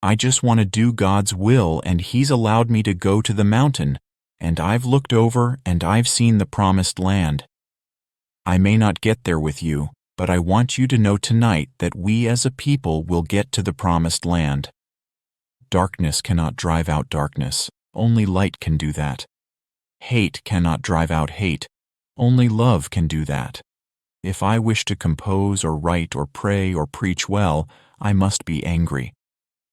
I just want to do God's will, and He's allowed me to go to the mountain, and I've looked over and I've seen the promised land. I may not get there with you, but I want you to know tonight that we as a people will get to the promised land. Darkness cannot drive out darkness. Only light can do that. Hate cannot drive out hate. Only love can do that. If I wish to compose or write or pray or preach well, I must be angry.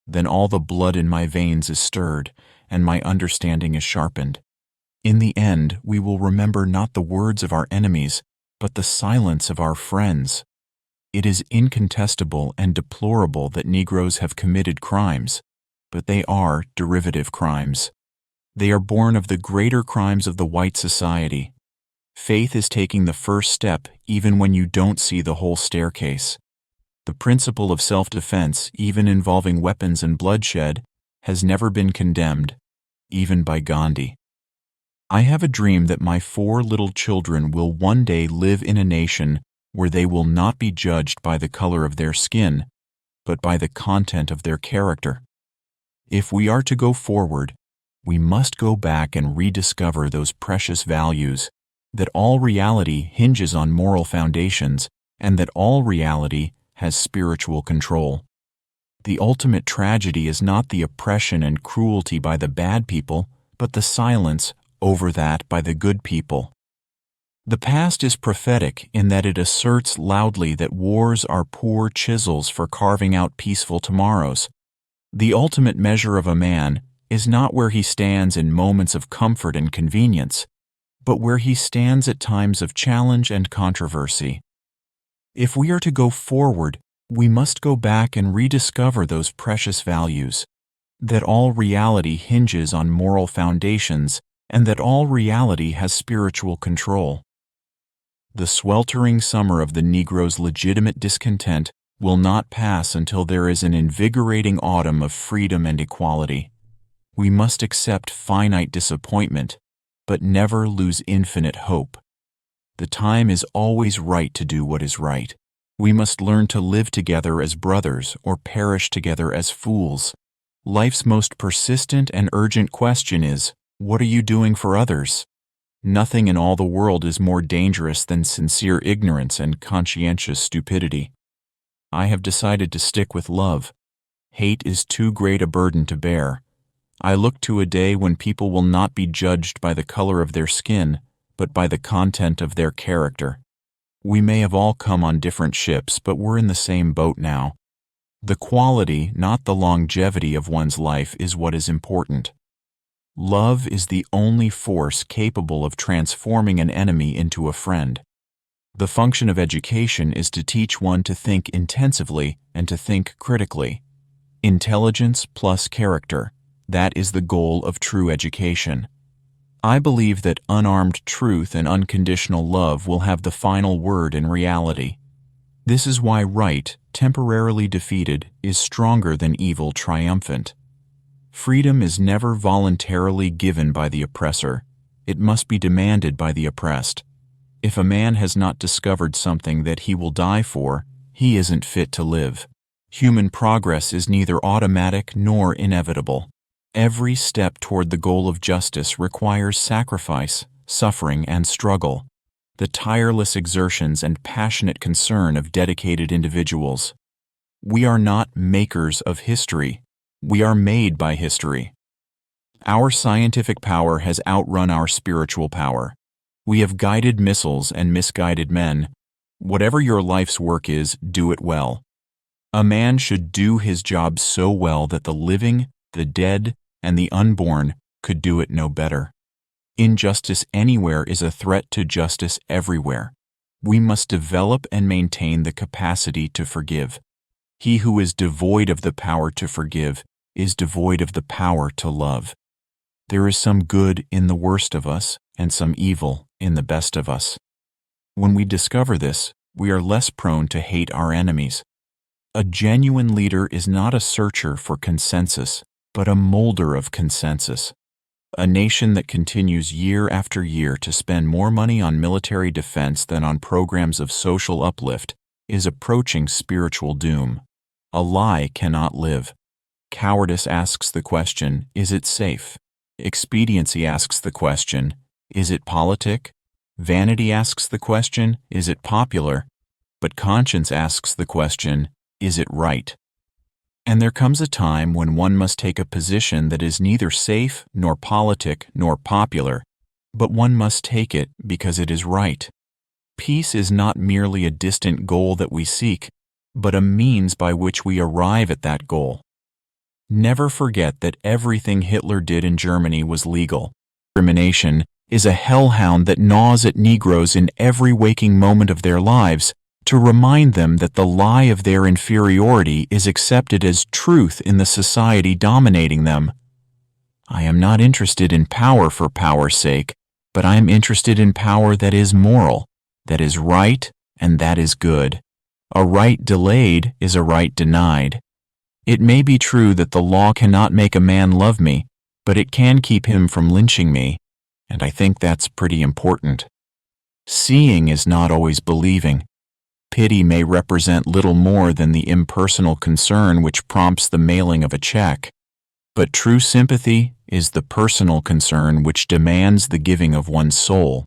Then all the blood in my veins is stirred, and my understanding is sharpened. In the end, we will remember not the words of our enemies, but the silence of our friends. It is incontestable and deplorable that Negroes have committed crimes, but they are derivative crimes. They are born of the greater crimes of the white society. Faith is taking the first step even when you don't see the whole staircase. The principle of self-defense, even involving weapons and bloodshed, has never been condemned, even by Gandhi. I have a dream that my 4 little children will one day live in a nation where they will not be judged by the color of their skin, but by the content of their character. If we are to go forward, we must go back and rediscover those precious values, that all reality hinges on moral foundations, and that all reality has spiritual control. The ultimate tragedy is not the oppression and cruelty by the bad people, but the silence over that by the good people. The past is prophetic in that it asserts loudly that wars are poor chisels for carving out peaceful tomorrows. The ultimate measure of a man is not where he stands in moments of comfort and convenience, but where he stands at times of challenge and controversy. If we are to go forward, we must go back and rediscover those precious values, that all reality hinges on moral foundations, and that all reality has spiritual control. The sweltering summer of the Negro's legitimate discontent will not pass until there is an invigorating autumn of freedom and equality. We must accept finite disappointment, but never lose infinite hope. The time is always right to do what is right. We must learn to live together as brothers or perish together as fools. Life's most persistent and urgent question is, what are you doing for others? Nothing in all the world is more dangerous than sincere ignorance and conscientious stupidity. I have decided to stick with love. Hate is too great a burden to bear. I look to a day when people will not be judged by the color of their skin, but by the content of their character. We may have all come on different ships, but we're in the same boat now. The quality, not the longevity of one's life, is what is important. Love is the only force capable of transforming an enemy into a friend. The function of education is to teach one to think intensively and to think critically. Intelligence plus character, that is the goal of true education. I believe that unarmed truth and unconditional love will have the final word in reality. This is why right, temporarily defeated, is stronger than evil triumphant. Freedom is never voluntarily given by the oppressor. It must be demanded by the oppressed. If a man has not discovered something that he will die for, he isn't fit to live. Human progress is neither automatic nor inevitable. Every step toward the goal of justice requires sacrifice, suffering, and struggle, the tireless exertions and passionate concern of dedicated individuals. We are not makers of history. We are made by history. Our scientific power has outrun our spiritual power. We have guided missiles and misguided men. Whatever your life's work is, do it well. A man should do his job so well that the living, the dead, and the unborn could do it no better. Injustice anywhere is a threat to justice everywhere. We must develop and maintain the capacity to forgive. He who is devoid of the power to forgive is devoid of the power to love. There is some good in the worst of us and some evil in the best of us. When we discover this, we are less prone to hate our enemies. A genuine leader is not a searcher for consensus, but a molder of consensus. A nation that continues year after year to spend more money on military defense than on programs of social uplift is approaching spiritual doom. A lie cannot live. Cowardice asks the question, is it safe? Expediency asks the question, is it politic? Vanity asks the question, is it popular? But conscience asks the question, is it right? And there comes a time when one must take a position that is neither safe, nor politic, nor popular, but one must take it because it is right. Peace is not merely a distant goal that we seek, but a means by which we arrive at that goal. Never forget that everything Hitler did in Germany was legal. Discrimination is a hellhound that gnaws at Negroes in every waking moment of their lives to remind them that the lie of their inferiority is accepted as truth in the society dominating them. I am not interested in power for power's sake, but I am interested in power that is moral, that is right, and that is good. A right delayed is a right denied. It may be true that the law cannot make a man love me, but it can keep him from lynching me, and I think that's pretty important. Seeing is not always believing. Pity may represent little more than the impersonal concern which prompts the mailing of a check, but true sympathy is the personal concern which demands the giving of one's soul.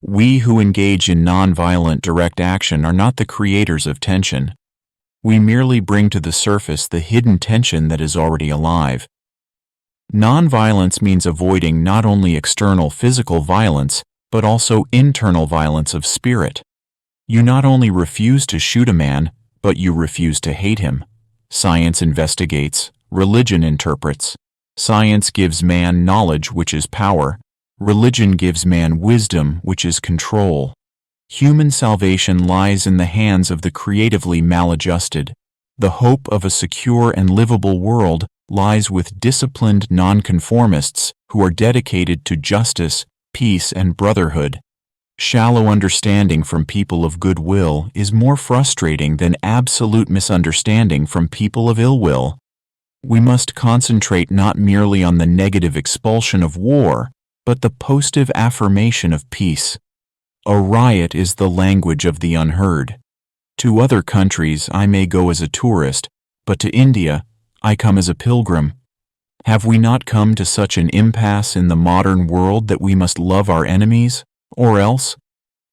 We who engage in nonviolent direct action are not the creators of tension. We merely bring to the surface the hidden tension that is already alive. Nonviolence means avoiding not only external physical violence, but also internal violence of spirit. You not only refuse to shoot a man, but you refuse to hate him. Science investigates, religion interprets. Science gives man knowledge, which is power. Religion gives man wisdom, which is control. Human salvation lies in the hands of the creatively maladjusted. The hope of a secure and livable world lies with disciplined nonconformists who are dedicated to justice, peace, and brotherhood. Shallow understanding from people of goodwill is more frustrating than absolute misunderstanding from people of ill will. We must concentrate not merely on the negative expulsion of war, but the positive affirmation of peace. A riot is the language of the unheard. To other countries I may go as a tourist, but to India I come as a pilgrim. Have we not come to such an impasse in the modern world that we must love our enemies? Or else?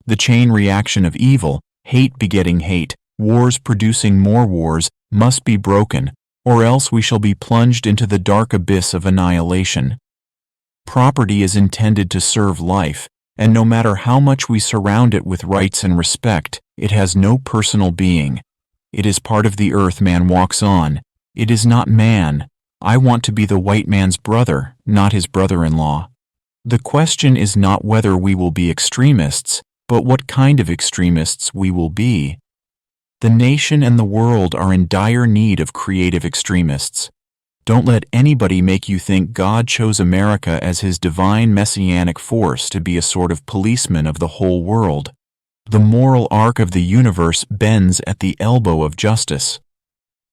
The chain reaction of evil, hate begetting hate, wars producing more wars, must be broken, or else we shall be plunged into the dark abyss of annihilation. Property is intended to serve life, and no matter how much we surround it with rights and respect, it has no personal being. It is part of the earth man walks on. It is not man. I want to be the white man's brother, not his brother-in-law. The question is not whether we will be extremists, but what kind of extremists we will be. The nation and the world are in dire need of creative extremists. Don't let anybody make you think God chose America as his divine messianic force to be a sort of policeman of the whole world. The moral arc of the universe bends at the elbow of justice.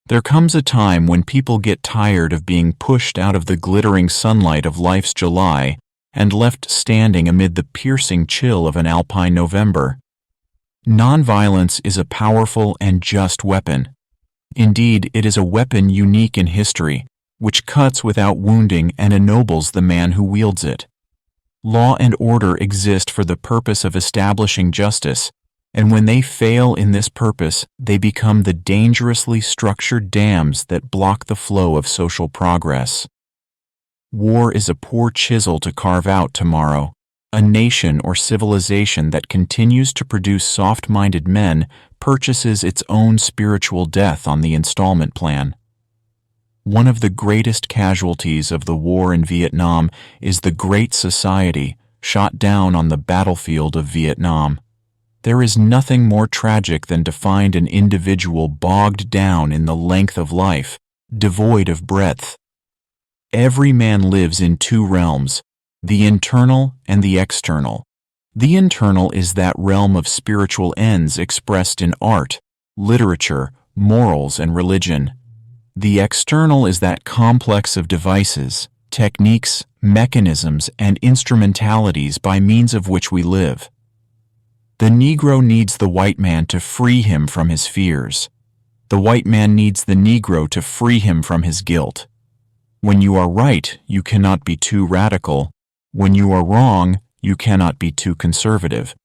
There comes a time when people get tired of being pushed out of the glittering sunlight of life's July and left standing amid the piercing chill of an alpine November. Nonviolence is a powerful and just weapon. Indeed, it is a weapon unique in history, which cuts without wounding and ennobles the man who wields it. Law and order exist for the purpose of establishing justice, and when they fail in this purpose, they become the dangerously structured dams that block the flow of social progress. War is a poor chisel to carve out tomorrow. A nation or civilization that continues to produce soft-minded men purchases its own spiritual death on the installment plan. One of the greatest casualties of the war in Vietnam is the Great Society, shot down on the battlefield of Vietnam. There is nothing more tragic than to find an individual bogged down in the length of life, devoid of breadth. Every man lives in two realms, the internal and the external. The internal is that realm of spiritual ends expressed in art, literature, morals, and religion. The external is that complex of devices, techniques, mechanisms, and instrumentalities by means of which we live. The Negro needs the white man to free him from his fears. The white man needs the Negro to free him from his guilt. When you are right, you cannot be too radical. When you are wrong, you cannot be too conservative.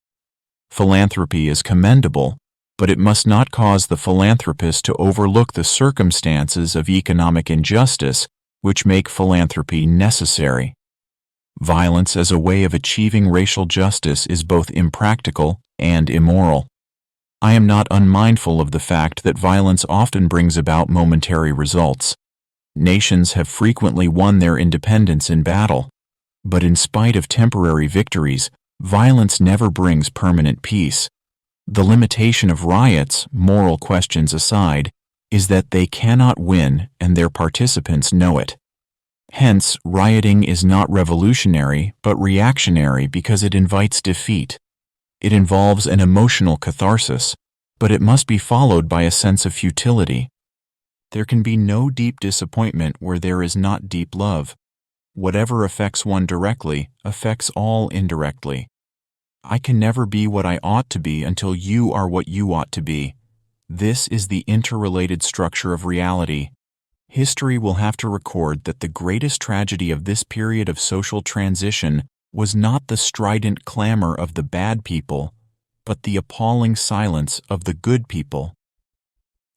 Philanthropy is commendable, but it must not cause the philanthropist to overlook the circumstances of economic injustice which make philanthropy necessary. Violence as a way of achieving racial justice is both impractical and immoral. I am not unmindful of the fact that violence often brings about momentary results. Nations have frequently won their independence in battle, but in spite of temporary victories, violence never brings permanent peace. The limitation of riots, moral questions aside, is that they cannot win and their participants know it. Hence, rioting is not revolutionary but reactionary because it invites defeat. It involves an emotional catharsis, but it must be followed by a sense of futility. There can be no deep disappointment where there is not deep love. Whatever affects one directly affects all indirectly. I can never be what I ought to be until you are what you ought to be. This is the interrelated structure of reality. History will have to record that the greatest tragedy of this period of social transition was not the strident clamor of the bad people, but the appalling silence of the good people.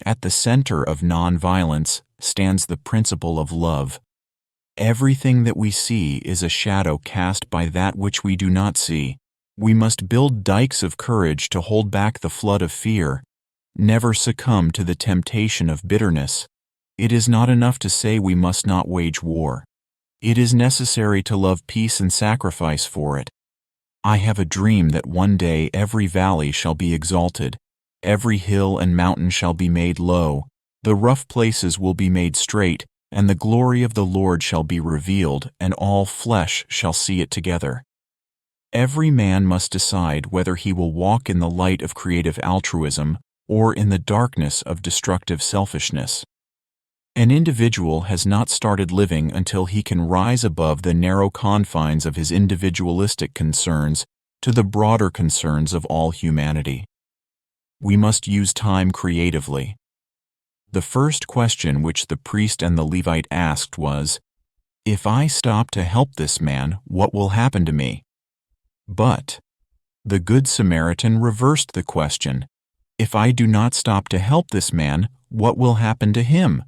At the center of nonviolence stands the principle of love. Everything that we see is a shadow cast by that which we do not see. We must build dikes of courage to hold back the flood of fear. Never succumb to the temptation of bitterness. It is not enough to say we must not wage war. It is necessary to love peace and sacrifice for it. I have a dream that one day every valley shall be exalted, every hill and mountain shall be made low, the rough places will be made straight, and the glory of the Lord shall be revealed, and all flesh shall see it together. Every man must decide whether he will walk in the light of creative altruism or in the darkness of destructive selfishness. An individual has not started living until he can rise above the narrow confines of his individualistic concerns to the broader concerns of all humanity. We must use time creatively. The first question which the priest and the Levite asked was, "If I stop to help this man, what will happen to me?" But the Good Samaritan reversed the question, "If I do not stop to help this man, what will happen to him?"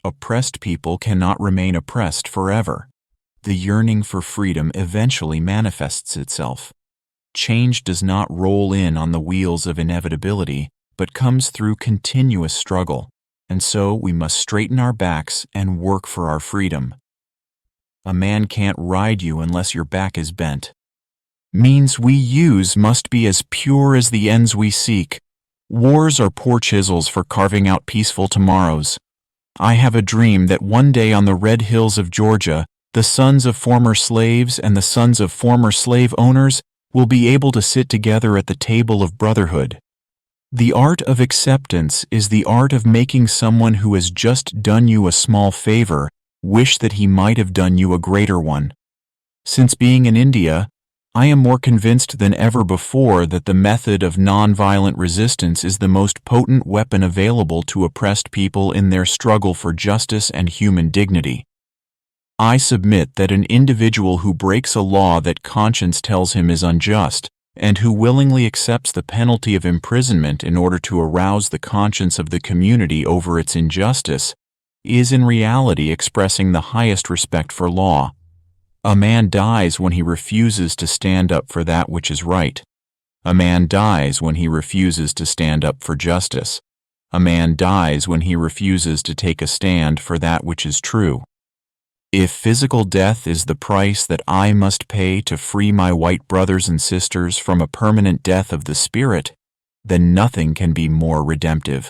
Oppressed people cannot remain oppressed forever. The yearning for freedom eventually manifests itself. Change does not roll in on the wheels of inevitability, but comes through continuous struggle, and so we must straighten our backs and work for our freedom. A man can't ride you unless your back is bent. Means we use must be as pure as the ends we seek. Wars are poor chisels for carving out peaceful tomorrows. I have a dream that one day on the red hills of Georgia, the sons of former slaves and the sons of former slave owners will be able to sit together at the table of brotherhood. The art of acceptance is the art of making someone who has just done you a small favor wish that he might have done you a greater one. Since being in India, I am more convinced than ever before that the method of nonviolent resistance is the most potent weapon available to oppressed people in their struggle for justice and human dignity. I submit that an individual who breaks a law that conscience tells him is unjust, and who willingly accepts the penalty of imprisonment in order to arouse the conscience of the community over its injustice, is in reality expressing the highest respect for law. A man dies when he refuses to stand up for that which is right. A man dies when he refuses to stand up for justice. A man dies when he refuses to take a stand for that which is true. If physical death is the price that I must pay to free my white brothers and sisters from a permanent death of the spirit, then nothing can be more redemptive.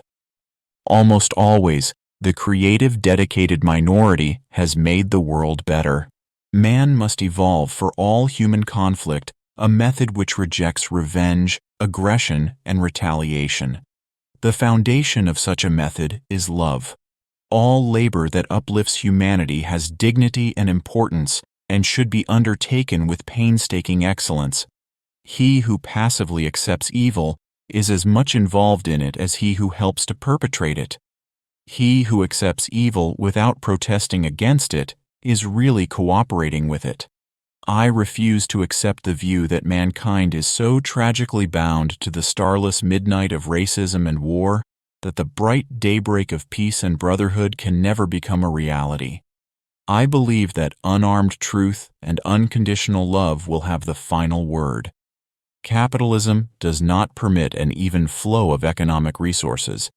Almost always, the creative, dedicated minority has made the world better. Man must evolve for all human conflict a method which rejects revenge, aggression, and retaliation. The foundation of such a method is love. All labor that uplifts humanity has dignity and importance and should be undertaken with painstaking excellence. He who passively accepts evil is as much involved in it as he who helps to perpetrate it. He who accepts evil without protesting against it is really cooperating with it. I refuse to accept the view that mankind is so tragically bound to the starless midnight of racism and war that the bright daybreak of peace and brotherhood can never become a reality. I believe that unarmed truth and unconditional love will have the final word. Capitalism does not permit an even flow of economic resources.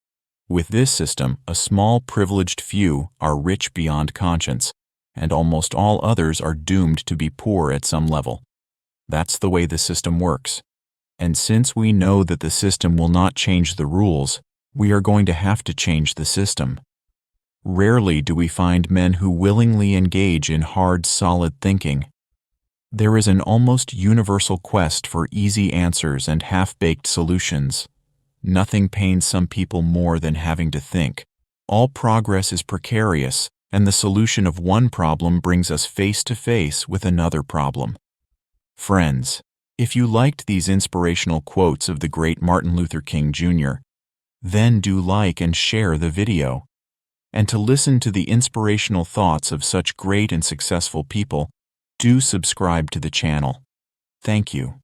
With this system, a small privileged few are rich beyond conscience, and almost all others are doomed to be poor at some level. That's the way the system works. And since we know that the system will not change the rules, we are going to have to change the system. Rarely do we find men who willingly engage in hard, solid thinking. There is an almost universal quest for easy answers and half-baked solutions. Nothing pains some people more than having to think. All progress is precarious, and the solution of one problem brings us face to face with another problem. Friends, if you liked these inspirational quotes of the great Martin Luther King Jr., then do like and share the video. And to listen to the inspirational thoughts of such great and successful people, do subscribe to the channel. Thank you.